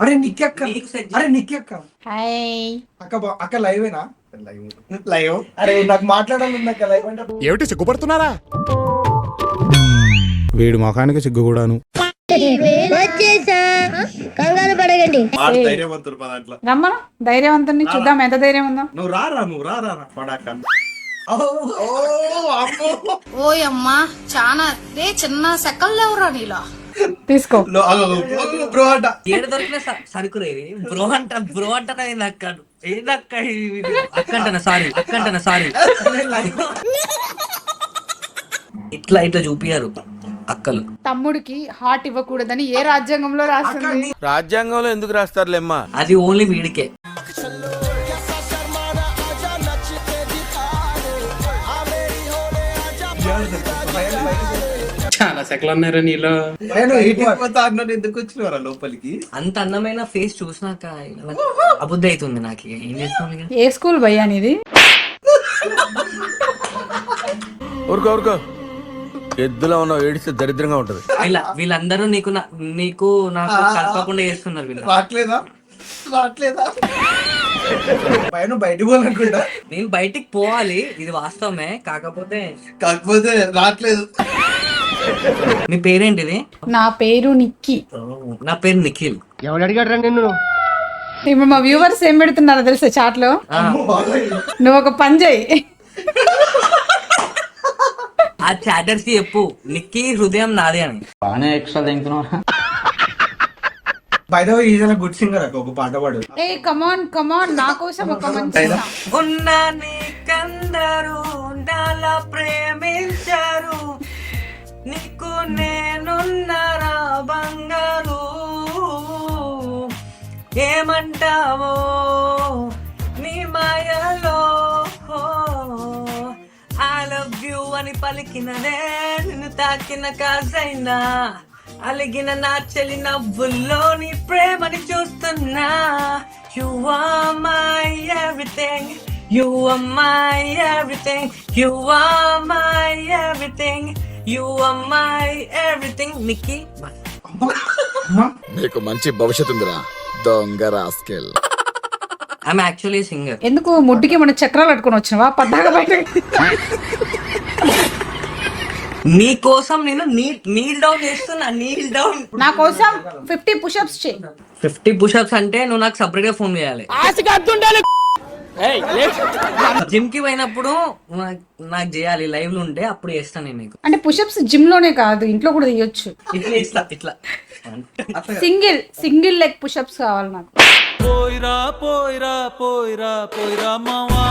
అరే నిక్కి అక్క, అరే నిక్కి అక్క, హాయ్ అక్క అక్క లైవేనా? లైవ్. అరే నాకు మాట్లాడాలి అక్క, లైవ్ అంటే ఏమిటి సిగ్గుపడుతున్నారా? వీడు మొఖానికి సిగ్గు కూడాను. కంగారు పడగండి, రమ్మను ధైర్యవంతుని చూద్దాం ఎంత ధైర్యం ఉందో. నువ్వు రారా పడాక. ఓయమ్మా చానా రే చిన్న సెకల్ లేవురా నీలో. తీసుకో బ్రో అంట ఏడు దొరికిన సరుకు రేవి బ్రో అంటనా ఏందక్క అక్కంటనా సారీ ఇట్లా చూపియారు అక్కలు. తమ్ముడికి హార్ట్ ఇవ్వకూడదని ఏ రాజ్యాంగంలో రాస్తుంది? రాజ్యాంగంలో ఎందుకు రాస్తారులేమ్మా, అది ఓన్లీ వీడికే. చాలా సెకలు ఉన్నారా నీలో? ఎందుకు వచ్చినవరా లోపలికి? అంత అందమైన ఫేస్ చూసినాక అబుద్ధి అవుతుంది నాకు. ఏం చేస్తాను? ఏ స్కూల్ భయ్యా నీది? ఊరుకో ఎద్దులో ఉన్నావు, ఏడిస్తే దరిద్రంగా ఉంటది. వీళ్ళందరూ నీకు నాకు కలపకుండా చేస్తున్నారు. వీళ్ళు రావట్లేదా పైన బయటకు పోవాలనుకుంటా. నేను బయటికి పోవాలి, ఇది వాస్తవమే. కాకపోతే రావట్లేదు. మీ పేరేంటిది? నా పేరు నిక్కీ. నా పేరు నిఖిల్. ఎవడు అడిగాడు రా నిన్ను? ఇప్పుడు మా వ్యూవర్స్ ఏం పెడుతున్నారో తెలుసా చాట్ లో? నువ్వు ఒక పని చేయి, ఆ చాటర్స్ కి చెప్పు నిక్కీ హృదయం నాది అని. బాగానే ఎక్స్ట్రా తింటున్నా. By the way is a good singer అక్క, ఒక పాట పాడు. ఏ కమాన్ నా కోసం ఒక మంచి ఉన్నా నీకందరూ నాలా ప్రేమించారు, నీకు నేనున్నారా బంగారు, ఏమంటావో నీ మాయలో ఐ లవ్ యూ అని పలికిననే, నిన్ను తాకిన కాసైనా అలిగిన నా చెలి నవ్వుల్లో నీ ప్రేమని చూస్తున్నా. You are my everything, you are my everything, you are my everything, you are my everything. Nikki నీకు మంచి భవిష్యత్తు ఉందిరా దొంగ రాస్కెల్. I'm actually singer. ఎందుకు ముడ్డికి మన చక్రాలు అట్టుకొని వచ్చినవా పద్దాక బయట? నీ కోసం నేను నీల్ డౌన్ చేస్తున్నా. నీల్ డౌన్ నా కోసం 50 పుషప్స్ చేయి. 50 పుషప్స్ అంటే నువ్వు నాకు సపరేట్ గా ఫోన్ చేయాలి. జిమ్ కి పోయినప్పుడు నాకు చేయాలి, లైవ్ లో ఉంటే అప్పుడు చేస్తాను నేను నీకు. అంటే పుషప్స్ జిమ్ లోనే కాదు, ఇంట్లో కూడా తీయొచ్చు. ఇట్లా సింగిల్ లెగ్ పుషప్స్ కావాలి నాకు. పోయిరా మావా.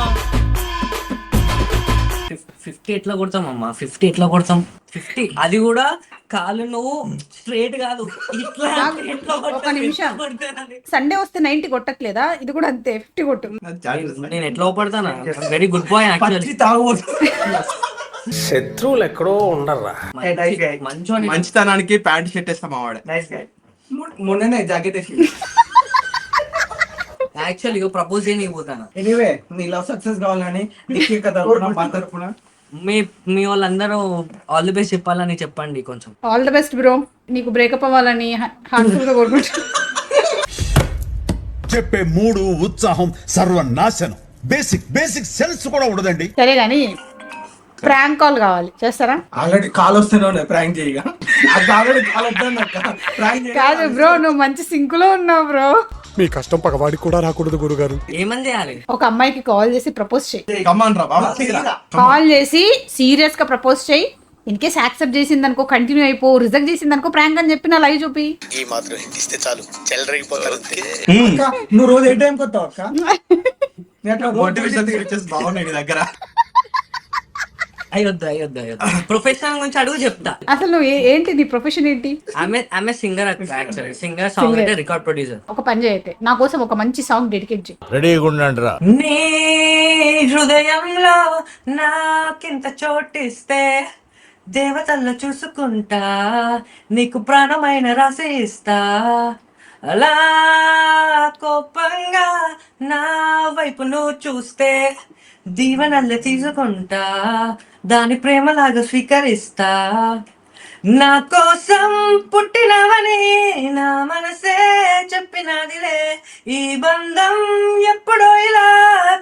50 ఎట్లా కొడతాం అమ్మా? 50 ఎట్లా కొడతాం? 50 అది కూడా కాలు నువ్వు స్ట్రేట్ కాదు ఇట్లా. ఒక నిమిషం, సండే వస్తే 90 కొట్టట్లేదా? ఇది కూడా అంతే 50 కొట్టు. నేను ఎట్లా పడతానా? Very good boy actually. శత్రువులు ఎక్కడో ఉండర్రా. మంచితనానికి ప్యాంట్ షర్ట్ వేస్తాం వాడు. మొన్ననే జాకెట్ వేసి యాక్చువల్లీ ప్రపోజ్ చేయడానికి పోతాను. ఎనీవే నీ లవ్ సక్సెస్ కావాలని నిక్కీ తరపున మా తరపున మీ వాళ్ళందరూ ఆల్ ది బెస్ట్ చెప్పాలని చెప్పండి కొంచెం. ఆల్ ది బెస్ట్ బ్రో, నీకు బ్రేకప్ అవ్వాలని హార్ట్ఫుల్ గా కోరుకుంటా. చెప్పే మూడు ఉత్సాహం సర్వనాశనం. బేసిక్ సెన్స్ కూడా ఉండదండి. సరే గానీ ప్రాంక్ కాల్ కావాలి, చేస్తారా? ఆల్రెడీ కాల్ వస్తేనే ప్రాంక్ చేయగా. కాదు బ్రో, నువ్వు మంచి సింక్ లో ఉన్నావు బ్రో. మీ కష్టం పగవాడికి కూడా రాకూడదు గురుగారు. ఏమని చేయాలి? ఒక అమ్మాయికి కాల్ చేసి ప్రపోజ్ చేయి. కాల్ చేసి సీరియస్ గా ప్రపోజ్ చేయి. ఇన్ కేస్ యాక్సెప్ట్ చేసింది అనుకో కంటిన్యూ అయిపో, రిజెక్ట్ చేసింది అనుకో ప్రాంక్ అని చెప్పి నా లైవ్ చూపి. ఈ మాత్రం ఇస్తే చాలు, చెల్లరగిపోతారు. నువ్వు రోజు ఏ టైం కొత్తావు అక్క? బాగున్నాయి దగ్గర. అయ్యొద్దు ప్రొఫెషన్ గురించి అడుగు చెప్తా. అసలు నువ్వు ఏంటి, నీ ప్రొఫెషన్ ఏంటి? ఆమె singer, actually singer, song writer, record producer. ఒక పని చేయతే నా కోసం ఒక మంచి సాంగ్ డెడికేట్ చేయి. రెడీగా ఉండండిరా. నీ హృదయంలో నాకింత చోటిస్తే దేవతల్లో చూసుకుంటా, నీకు ప్రాణమైన రాసిస్తా. అలా కోపంగా నా వైపు నువ్వు చూస్తే దీవెనల్లే తీసుకుంటా, దాని ప్రేమలాగా స్వీకరిస్తా. నా కోసం పుట్టినవని నా మనసే చెప్పినదిలే ఈ బంధం ఎప్పుడో ఇలా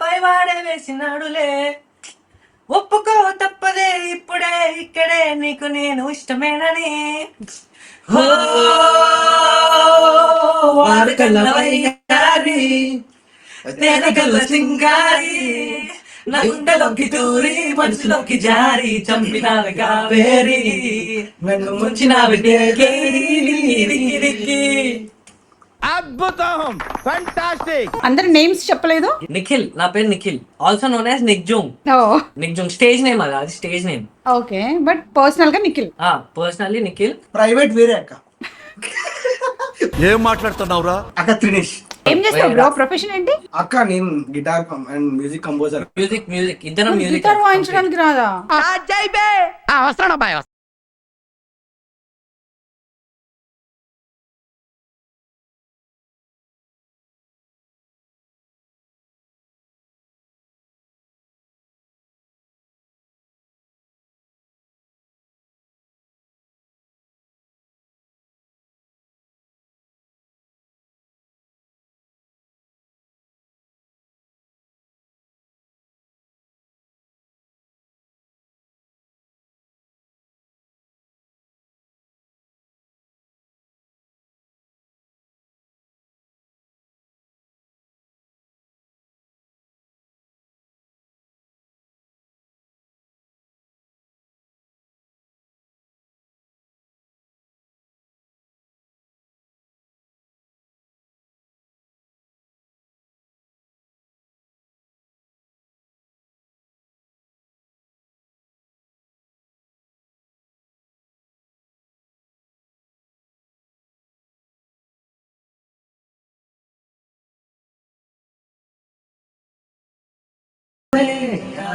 పైవాడే వేసినాడులే ఒప్పుకో తప్పదే ఇప్పుడే ఇక్కడే నీకు నేను ఇష్టమేనని వాడుకల్ల వైగారి తేనెగల్ల సింగారి నా గుండెలోకి దూరి మనసులోకి జారి చంపినావి కావేరి నన్ను ముంచినావి అద్భుతం ఫంటాస్టిక్. అందరు నేమ్స్ చెప్పలేదు. నిఖిల్, నా పేరు నిఖిల్, ఆల్సో నోన్ యాజ్ నిక్జోంగ్. ఓ నిక్జోంగ్ స్టేజ్ నేమ్, అది stage name. Okay, but personal గా నిఖిల్. పర్సనల్లీ నిఖిల్. ప్రైవేట్ వేరే అక్క. ఏం మాట్లాడుతున్నావురా? అక్క త్రినేష్. ఏం చేస్తావు బ్రో? ప్రొఫెషన్ ఏంటి? అక్క నేను guitar and music composer. Music ఇద్దరం మ్యూజిక్. గిటార్ వాయించడానికి రాదా?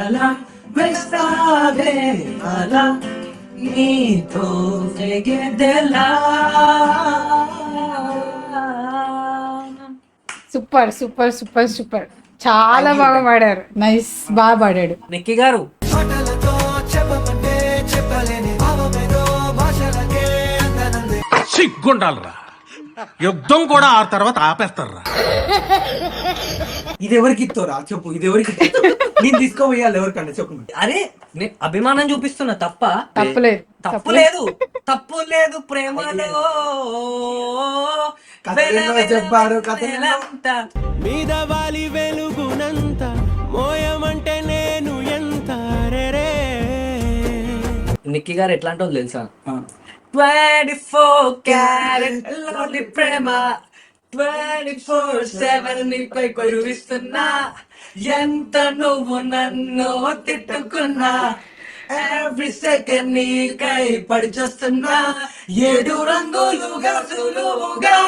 అలా వేస్తావే అలా నీతో ఎగెదెలా. సూపర్ సూపర్ సూపర్ సూపర్, చాలా బాగా పాడారు. నైస్, బాగా పాడాడు నిక్కీ గారు. సిగ్గుండాలరా, యుద్ధం కూడా ఆ తర్వాత ఆపేస్తారా. ఇది ఎవరికి ఇస్తారా చెప్పు, ఇది ఎవరికి ఇస్తావు? నేను తీసుకోపోయాలి ఎవరికన్నా చెప్పు. అరే నేను అభిమానం చూపిస్తున్నా, తప్ప తప్పలేదు. తప్పు లేదు ప్రేమలో. కథలేనో చెప్పారు, కథలంతా మీద వాలి వెలుగునంత మోయమంటే నేను ఎంత రే. నిక్కీ గారు ఎట్లాంటి వాళ్ళు తెలుసా? 24 క్యారెట్ లోని ప్రేమ 24/7 నీపై కురివిస్తున్నా. ఎంత నువ్వు నన్ను తిట్టుకున్నా ఎవ్రీ సెకండ్ నీకై పడి చేస్తున్నా. 7 రంగులుగా సులువుగా,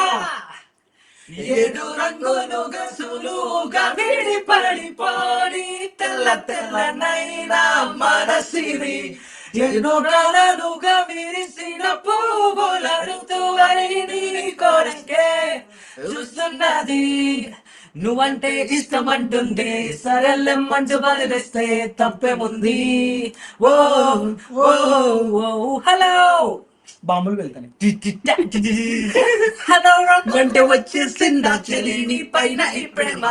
7 రంగులుగా సులువుగా విడి పడిపోని తెల్ల తెల్లనైనా మనసిరి. 7 రంగులుగా విరిసిన పువ్వుల ఋతువై నీ కొరకే చూస్తున్నది. నువ్వంటే ఇష్టమంటుంది, సరేలే మంచు బదిలేస్తే తప్పేముంది. ఓ ఓ ఓ హలో బాంబులు వెళ్తాను. హలో అంటే వచ్చేసిందా చెలి నీ పైన ఈ ప్రేమ.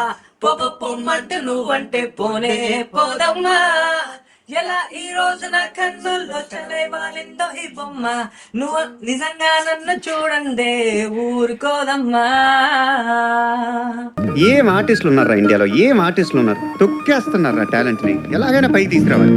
పొమ్మంటే నువ్వంటే పోనే పోదమ్మా. ఎలా ఈ రోజు నా కన్నుల్లో చలేవాలిందో ఈ బొమ్మ. నువ్వు నిజంగా నన్ను చూడండి ఊరుకోదమ్మా. ఏం ఆర్టిస్టులు ఉన్నారా ఇండియాలో, ఏం ఆర్టిస్టులు ఉన్నారు, తొక్కేస్తున్నారా టాలెంట్ ని ఎలాగైనా పైకి తీసుకురావాలి.